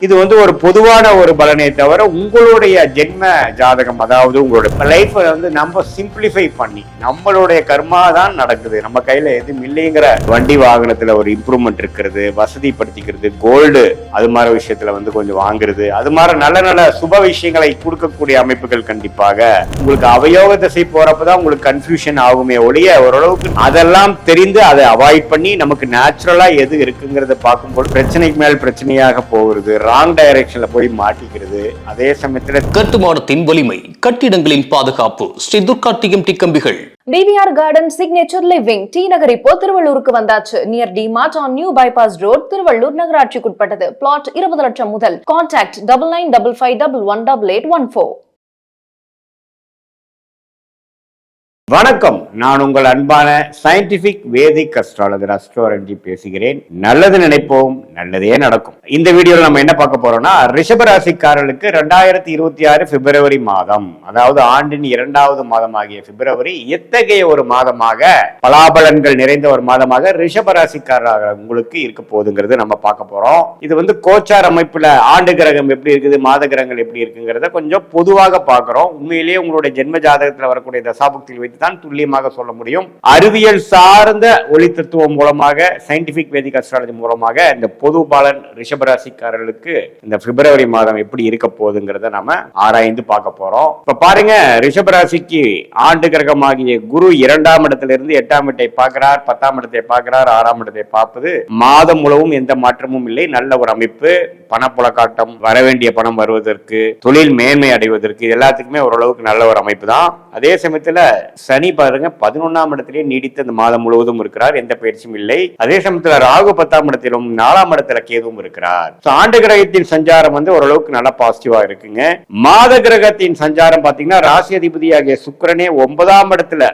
இது ஒரு பொதுவான ஒரு பலனே தவிர உங்களுடைய ஜென்ம ஜாதகம், அதாவது உங்களுடைய லைஃப் நம்ம சிம்பிளிஃபை பண்ணி நம்மளுடைய கர்மா தான் நடக்குது, நம்ம கையில எதுவும் இல்லைங்கிற வண்டி வாகனத்துல ஒரு இம்ப்ரூவ்மெண்ட் இருக்கிறது, வசதிப்படுத்திக்கிறது, கோல்டு அது மாதிரி விஷயத்துல கொஞ்சம் வாங்குறது, அது மாதிரி நல்ல நல்ல சுப விஷயங்களை கொடுக்கக்கூடிய அமைப்புகள் கண்டிப்பாக உங்களுக்கு அவயோக திசை போறப்பதான் உங்களுக்கு கன்ஃபியூஷன் ஆகுமே ஒழிய ஓரளவுக்கு அதெல்லாம் தெரிந்து அதை அவாய்ட் பண்ணி நமக்கு நேச்சுரலா எது இருக்குங்கிறத பார்க்கும்போது பிரச்சனைக்கு மேல் பிரச்சனையாக போகிறது, ராங் டைரக்ஷன்ல போய் மாட்டிக்கிறது. அதே சமயத்துல கட்டுமானத்தின் வலிமை, கட்டிடங்களின் பாதுகாப்பு, ஸ்ரீ துர்கா டிஎம்டி கம்பிகள். TVR garden signature living T Nagar இப்போ திருவள்ளூருக்கு வந்தாச்சு. Near D mart on new bypass road, Tiruvallur நகராட்சிக்குட்பட்டது. பிளாட் 20 லட்சம் முதல். கான்டாக்ட் 9955511814. வணக்கம், நான் உங்கள் அன்பான சயின்டிபிக் வேதிக் அஸ்ட்ராலஜர் அஸ்ட்ரோரஞ்சி பேசுகிறேன். நல்லது நினைப்போம், நல்லதே நடக்கும். இந்த வீடியோல நம்ம என்ன பார்க்க போறோம்னா, ரிஷபராசிக்காரர்களுக்கு 2026 பிப்ரவரி மாதம், அதாவது ஆண்டின் 2வது மாதமாகிய பிப்ரவரி எத்தகைய ஒரு மாதமாக, பலாபலன்கள் நிறைந்த ஒரு மாதமாக ரிஷபராசிக்காரர்கள் உங்களுக்கு இருக்க போகுதுங்கிறது நம்ம பார்க்க போறோம். இது கோச்சார் அமைப்புல ஆண்டு கிரகம் எப்படி இருக்குது, மாத கிரகங்கள் எப்படி இருக்குங்கிறத கொஞ்சம் பொதுவாக பார்க்கிறோம். உண்மையிலேயே உங்களுடைய ஜென்ம ஜாதகத்தில் வரக்கூடிய தசாபுக்தியில் வைத்து தான் துல்லியமாக சொல்ல முடியும். அறிவியல் சார்ந்த ஒளி தத்துவம் மூலமாக, சயின்டிபிக் வேதிக் அஸ்ட்ராலஜி மூலமாக இந்த பொது பாலன் ரிஷபராசிக்காரர்களுக்கு இந்த பிப்ரவரி மாதம் எப்படி இருக்க போகுதுங்கிறத நம்ம ஆராய்ந்து பார்க்க போறோம். இப்ப பாருங்க, ரிஷபராசிக்கு ஆண்டு கிரகமாகிய குரு 2ஆம் இடத்திலிருந்து 8ஆம் இடத்தை பார்க்கிறார், 10ஆம் இடத்தை பார்க்கிறார், 6ஆம் இடத்தை பார்ப்பது மாதம் முழுவதும் எந்த மாற்றமும் இல்லை. நல்ல ஒரு அமைப்பு. பணப்புழக்காட்டம், வரவேண்டிய பணம் வருவதற்கு, தொழில் மேன்மை அடைவதற்கு, எல்லாத்துக்குமே ஓரளவுக்கு நல்ல ஒரு அமைப்பு தான். அதே சமயத்துல சனி பாருங்க 11ஆம் இடத்திலேயே நீடித்து அந்த மாதம் முழுவதும் இருக்கிறார், எந்த பயிற்சியும் இல்லை. அதே சமயத்துல ராகு 10ஆம் இடத்திலும் 4ஆம் இடத்துல கேதுவும் இருக்கிறார். ஆண்டு கிரகத்தின் சஞ்சாரம் ஓரளவுக்கு நல்லா பாசிட்டிவா இருக்குங்க. மாத கிரகத்தின் சஞ்சாரம் பாத்தீங்கன்னா, ராசி அதிபதியாகிய சுக்கிரனே 9ஆம் இடத்துல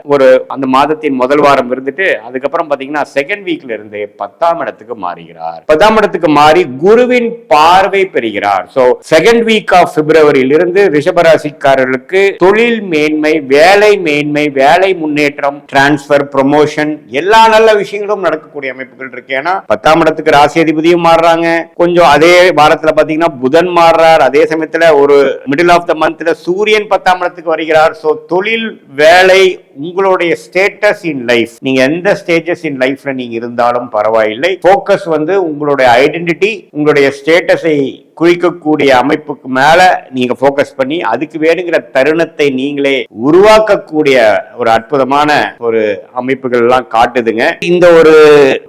அந்த மாதத்தின் முதல் வாரம் இருந்துட்டு, அதுக்கப்புறம் பாத்தீங்கன்னா செகண்ட் வீக்ல இருந்து 10ஆம் இடத்துக்கு மாறுகிறார். 10ஆம் இடத்துக்கு மாறி குருவின் பார்வை பெறுகிறார். சோ செகண்ட் வீக் ஆஃப் பிப்ரவரியிலிருந்து ரிஷபராசிக்காரர்களுக்கு தொழில் மேன்மை, வேலை மேன்மை, வேலை முன்னேற்றம், டிரான்ஸ்பர், ப்ரமோஷன், எல்லா நல்ல விஷயங்களும் நடக்கக்கூடிய அமைப்புகள் இருக்கு. ஏன்னா 10ஆம் இடத்துக்கு ராசி அதிபதியும் மாறுறாங்க. கொஞ்சம் அதே வாரத்துல பாத்தீங்கன்னா புதன் மாறுறார். அதே சமயத்துல ஒரு மிடில் ஆஃப் த மந்த்ல சூரியன் 10ஆம் இடத்துக்கு வருகிறார். சோ தொழில், வேலை, உங்களுடைய ஸ்டேட்டஸ் இன் லைஃப், நீங்க எந்த ஸ்டேஜஸ் இன் லைஃப்ல நீங்க இருந்தாலும் பரவாயில்லை, போக்கஸ் உங்களுடைய ஐடென்டிட்டி, உங்களுடைய ஸ்டேட்டஸை குறிக்கக்கூடிய அமைப்புக்கு மேல நீங்க போக்கஸ் பண்ணி அதுக்கு வேணுங்கிற தருணத்தை நீங்களே உருவாக்கக்கூடிய ஒரு அற்புதமான ஒரு அமைப்புகள் எல்லாம் காட்டுதுங்க. இந்த ஒரு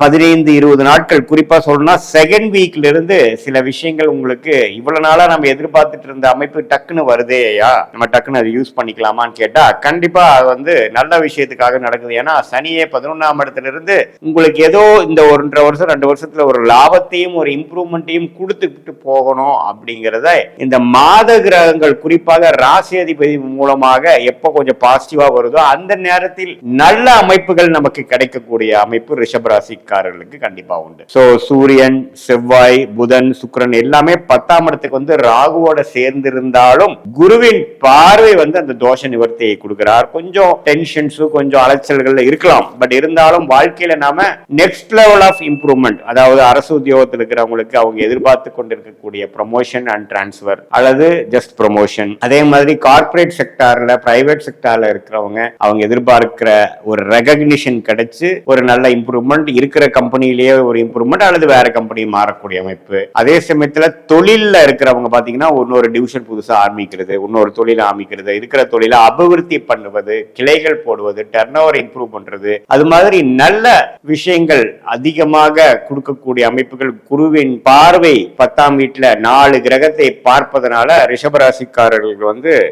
15-20 நாட்கள் குறிப்பா சொல்லணும்னா, செகண்ட் வீக்ல இருந்து சில விஷயங்கள் உங்களுக்கு இவ்வளவு நாளா நம்ம எதிர்பார்த்துட்டு இருந்த அமைப்பு டக்குன்னு வருதேயா, நம்ம டக்குன்னு அதை யூஸ் பண்ணிக்கலாமான்னு கேட்டா கண்டிப்பா அது நல்ல விஷயத்துக்காக நடக்குது. ஏன்னா சனியே 11ஆம் இடத்துல இருந்து உங்களுக்கு ஏதோ இந்த 1.5 வருஷம் 2 வருஷத்துல ஒரு லாபத்தையும் ஒரு இம்ப்ரூவ்மெண்ட்டையும் கொடுத்துக்கிட்டு போகணும் அப்படிங்கறத இந்த மாத கிரகங்கள், குறிப்பாக ராசி அதிபதி மூலமாக எப்ப கொஞ்சம் பாசிட்டிவா வருதோ அந்த நேரத்தில் நல்ல அமைப்புகள் நமக்கு கிடைக்கக்கூடிய அமைப்பு ரிஷபராசிக்காரர்களுக்கு கண்டிப்பா உண்டு. சோ சூரியன், செவ்வாய், புதன், சுக்கிரன் எல்லாமே 10ஆம் இடத்துக்கு ராகுவோட சேர்ந்து இருந்தாலும் குருவின் பார்வை அந்த தோஷ நிவர்த்தியை கொடுக்கிறார். கொஞ்சம் டென்ஷன்ஸ், கொஞ்சம் அலைச்சல்கள் இருக்கலாம். பட் இருந்தாலும் வாழ்க்கையில நாம நெக்ஸ்ட் லெவல் ஆஃப் இம்ப்ரூவ்மெண்ட், அதாவது அரசு உத்தியோகத்தில் இருக்கிறவங்களுக்கு அவங்க எதிர்பார்த்து கொண்டிருக்கக்கூடிய ப்ரமோஷன் அண்ட் டிரான்ஸ்பர் அல்லது ஜஸ்ட் ப்ரமோஷன், அதே மாதிரி கார்பரேட் செக்டார்ல, பிரைவேட் செக்டார்ல இருக்கிறவங்க அவங்க எதிர்பார்க்கிற ஒரு ரெகக்னிஷன் கிடைச்சு ஒரு நல்ல இம்ப்ரூவ்மெண்ட், இருக்கிற கம்பெனிலேயே ஒரு இம்ப்ரூவ்மெண்ட் அல்லது வேற கம்பெனி மாறக்கூடிய அமைப்பு. அதே சமயத்துல தொழில இருக்கிறவங்க பாத்தீங்கன்னா இன்னொரு டிவிஷன் புதுசா ஆரம்பிக்கிறது, இன்னொரு தொழில் ஆரம்பிக்கிறது, இருக்கிற தொழிலை அபிவிருத்தி பண்ணுவது, கிளைகள் போடுவது, டர்ன் ஓவர் இம்ப்ரூவ் பண்றது, அது மாதிரி நல்ல விஷயங்கள் அதிகமாக கொடுக்கக்கூடிய அமைப்புகள். குருவின் பார்வை 10ஆம் வீட்டுல 4 கிரகத்தை பார்ப்பதனால ரிஷபராசிக்காரர்கள்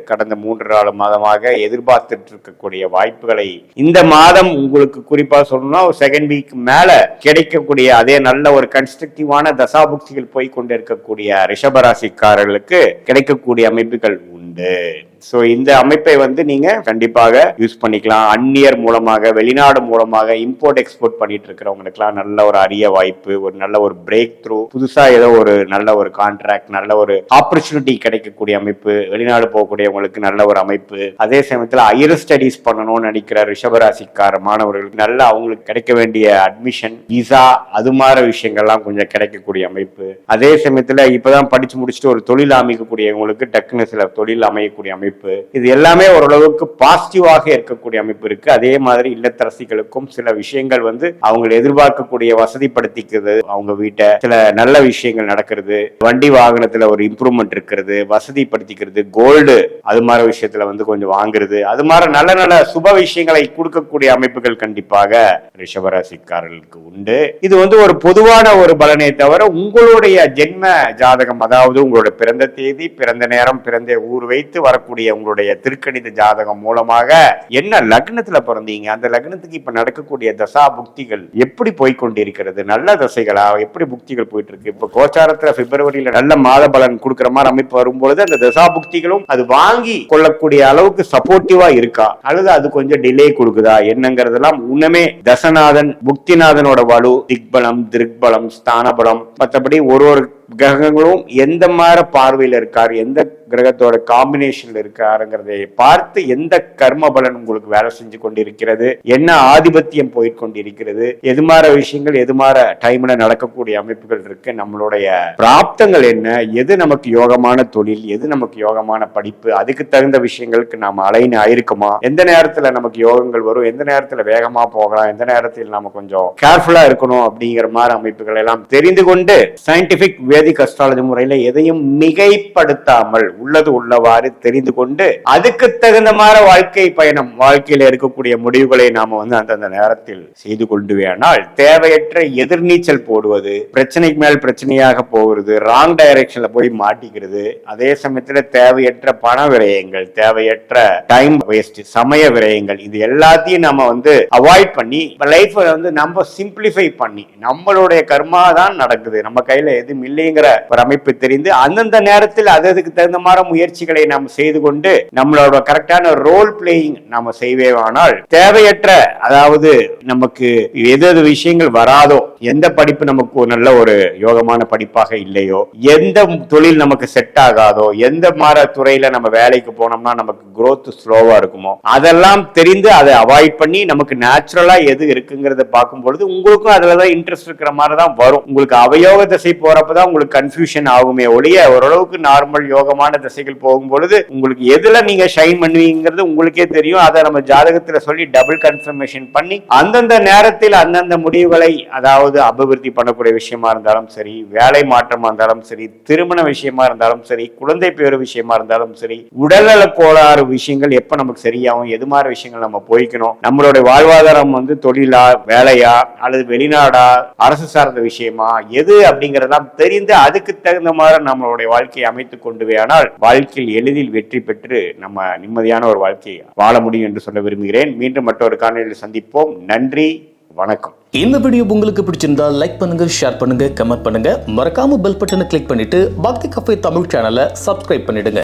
கடந்த 3-4 மாதமாக எதிர்பார்த்துட்டு இருக்கக்கூடிய வாய்ப்புகளை இந்த மாதம் உங்களுக்கு குறிப்பா சொல்லணும்னா செகண்ட் வீக் மேல கிடைக்கக்கூடிய அதே நல்ல ஒரு கன்ஸ்ட்ரக்டிவான தசாபுக்திகள் போய் கொண்டிருக்கக்கூடிய ரிஷபராசிக்காரர்களுக்கு கிடைக்கக்கூடிய அமைப்புகள் உண்டு. சோ இந்த அமைப்பை நீங்க கண்டிப்பாக யூஸ் பண்ணிக்கலாம். அந்நியர் மூலமாக, வெளிநாடு மூலமாக இம்போர்ட் எக்ஸ்போர்ட் பண்ணிட்டு இருக்கிறவங்களுக்குலாம் நல்ல ஒரு அரிய வாய்ப்பு, ஒரு நல்ல ஒரு பிரேக் த்ரூ, புதுசா ஏதோ ஒரு நல்ல ஒரு கான்ட்ராக்ட், நல்ல ஒரு ஆப்பர்ச்சுனிட்டி கிடைக்கக்கூடிய அமைப்பு, வெளிநாடு போகக்கூடியவங்களுக்கு நல்ல ஒரு அமைப்பு. அதே சமயத்துல ஹையர் ஸ்டடீஸ் பண்ணணும்னு நினைக்கிற ரிஷபராசிக்கார மாணவர்களுக்கு நல்ல அவங்களுக்கு கிடைக்க வேண்டிய அட்மிஷன், விசா, அது மாதிரி விஷயங்கள்லாம் கொஞ்சம் கிடைக்கக்கூடிய அமைப்பு. அதே சமயத்துல இப்பதான் படிச்சு முடிச்சுட்டு ஒரு தொழில் அமைக்கக்கூடியவங்களுக்கு டக்குனு சில தொழில் அமையக்கூடிய அமைப்பு. இது எல்லாமே ஓரளவுக்கு பாசிட்டிவாக இருக்கக்கூடிய அமைப்பு இருக்கு. அதே மாதிரி இல்லத்தரசிகளுக்கும் சில விஷயங்கள் அவங்க எதிர்பார்க்கக்கூடிய வசதிப்படுத்திக்கிறது, அவங்க வீட்டை சில நல்ல விஷயங்கள் நடக்கிறது, வண்டி வாகனத்துல ஒரு இம்ப்ரூவ்மெண்ட் இருக்கிறது, வசதிப்படுத்திக்கிறது, கோல்டு அது மாதிரி விஷயத்துல கொஞ்சம் வாங்குறது, அது மாதிரி நல்ல நல்ல சுப விஷயங்களை கொடுக்கக்கூடிய அமைப்புகள் கண்டிப்பாக ரிஷபராசிக்காரர்களுக்கு உண்டு. இது ஒரு பொதுவான ஒரு பலனே தவிர உங்களுடைய ஜென்ம ஜாதகம், அதாவது உங்களுடைய பிறந்த தேதி, பிறந்த நேரம், பிறந்த ஊர் வைத்து வரக்கூடிய உங்களுடைய திருக்கணித ஜாதகம் மூலமாக என்ன லக்னத்துல பிறந்தீங்க, அந்த லக்னத்துக்கு இப்ப நடக்கக்கூடிய தசா புக்திகள் எப்படி போய்கொண்டிருக்கிறது, நல்ல தசைகளா, எப்படி புக்திகள் போயிட்டு இருக்கு. இப்ப கோச்சாரத்துல பிப்ரவரியில நல்ல மாத பலன் கொடுக்கிற மாதிரி அமைப்பு வரும்பொழுது அந்த தசா புக்திகளும் அது வாங்கி கொள்ளக்கூடிய அளவுக்கு சப்போர்ட்டிவா இருக்கா, அல்லது அது கொஞ்சம் டிலே கொடுக்குதா என்னங்கிறதெல்லாம் உண்மையே தசநாதன் புக்திநாதனோட வலு, திக்பலம், திருக்பலம், ஸ்தானபலம், மற்றபடி ஒரு கிரகங்களும் எந்த மாதிரி பார்வையில இருக்காரு, எந்த கிரகத்தோட காம்பினேஷன்ல இருக்காருங்கிறதை பார்த்து எந்த கர்ம பலன் உங்களுக்கு வேலை செஞ்சு கொண்டிருக்கிறது, என்ன ஆதிபத்தியம் போயிட்டு கொண்டிருக்கிறது, எது மாதிரி விஷயங்கள் எது மாதிரி டைம்ல நடக்கக்கூடிய அமைப்புகள் இருக்கு, நம்மளுடைய பிராப்தங்கள் என்ன, எது நமக்கு யோகமான தொழில், எது நமக்கு யோகமான படிப்பு, அதுக்கு தகுந்த விஷயங்களுக்கு நாம அலைன் ஆயிருக்குமா, எந்த நேரத்துல நமக்கு யோகங்கள் வரும், எந்த நேரத்துல வேகமா போகலாம், எந்த நேரத்தில் நாம கொஞ்சம் கேர்ஃபுல்லா இருக்கணும் அப்படிங்கிற மாதிரி அமைப்புகள் எல்லாம் தெரிந்து கொண்டு சயின்டிபிக் வேதிக் அஸ்ட்ராலஜி முறையில எதையும் மிகைப்படுத்தாமல் உள்ளது உள்ளவாறு தெரிந்து கொண்டு அதுக்கு தகுந்த மாதிரி வாழ்க்கை பயணம், வாழ்க்கையில இருக்கக்கூடிய முடிவுகளை நாம அந்தந்த நேரத்தில் செய்து கொண்டு வேணால் தேவையற்ற எதிர்நீச்சல் போடுவது, பிரச்சனைக்கு மேல் பிரச்சனையாக போகிறது, ராங் டைரக்ஷன்ல போய் மாட்டிக்கிறது, அதே சமயத்துல தேவையற்ற பண விரயங்கள், தேவையற்ற டைம் வேஸ்ட், சமய விரயங்கள், இது எல்லாத்தையும் நம்ம அவாய்ட் பண்ணி லைஃப் நம்ம சிம்பிளிஃபை பண்ணி நம்மளுடைய கர்மா தான் நடக்குது, நம்ம கையில எதுவும் இல்லைங்கிற ஒரு அமைப்பு தெரிந்து அந்தந்த நேரத்தில் அதுக்கு தகுந்த மாதிரி முயற்சிகளை நாம் செய்து கொண்டு நம்மளோட கரெக்டான ரோல் பிளேயிங் நாம செய்வேவானால் தேவையற்ற, அதாவது நமக்கு எது விஷயங்கள் வராதோ, எந்த படிப்பு நமக்கு ஒரு நல்ல ஒரு யோகமான படிப்பாக இல்லையோ, எந்த தொழில் நமக்கு செட் ஆகாதோ, எந்த மாதிரி துறையில நம்ம வேலைக்கு போனோம்னா நமக்கு growth ஸ்லோவா இருக்குமோ, அதெல்லாம் தெரிந்து அதை அவாய்ட் பண்ணி நமக்கு நேச்சுரலா எது இருக்குங்கிறத பார்க்கும்பொழுது உங்களுக்கும் அதுலதான் இன்ட்ரெஸ்ட் இருக்கிற மாதிரி தான் வரும். உங்களுக்கு அவயோக திசை போறப்பதான் உங்களுக்கு கன்ஃபியூஷன் ஆகுமே ஒழிய ஓரளவுக்கு நார்மல் யோகமான திசைகள் போகும்பொழுது உங்களுக்கு எதுல நீங்க ஷைன் பண்ணுவீங்கிறது உங்களுக்கே தெரியும். அதை நம்ம ஜாதகத்துல சொல்லி டபுள் கன்ஃபர்மேஷன் பண்ணி அந்தந்த நேரத்தில் அந்தந்த முடிவுகளை, அதாவது அபிவிருத்தி பண்ணக்கூடிய விஷயமா இருந்தாலும் சரி, வேலை மாற்றமா இருந்தாலும் சரி, திருமண விஷயமா இருந்தாலும் சரி, குழந்தை பேரு விஷயமா இருந்தாலும் சரி, உடல்நல கோளாறு விஷயங்கள் எப்ப நமக்கு சரியாகும், எது மாதிரி விஷயங்கள் நம்ம போய்க்கணும், நம்மளுடைய வாழ்வாதாரம் தொழிலா, வேலையா, அல்லது வெளிநாடா, அரசு சார்ந்த விஷயமா, எது அப்படிங்கறதெல்லாம் தெரிந்து அதுக்கு தகுந்த மாதிரி நம்மளுடைய வாழ்க்கையை அமைத்துக் கொண்டு ஆனால் வாழ்க்கையில் எளிதில் வெற்றி பெற்று நம்ம நிம்மதியான ஒரு வாழ்க்கையை வாழ முடியும் என்று சொல்ல விரும்புகிறேன். மீண்டும் மற்றொரு காணொளியில் சந்திப்போம். நன்றி, வணக்கம். இந்த வீடியோ உங்களுக்கு பிடிச்சிருந்தா லைக் பண்ணுங்க, ஷேர் பண்ணுங்க, கமெண்ட் பண்ணுங்க, மறக்காம பெல் பட்டனை கிளிக் பண்ணிட்டு பக்தி கஃபே தமிழ் சேனலை சப்ஸ்கிரைப் பண்ணிடுங்க.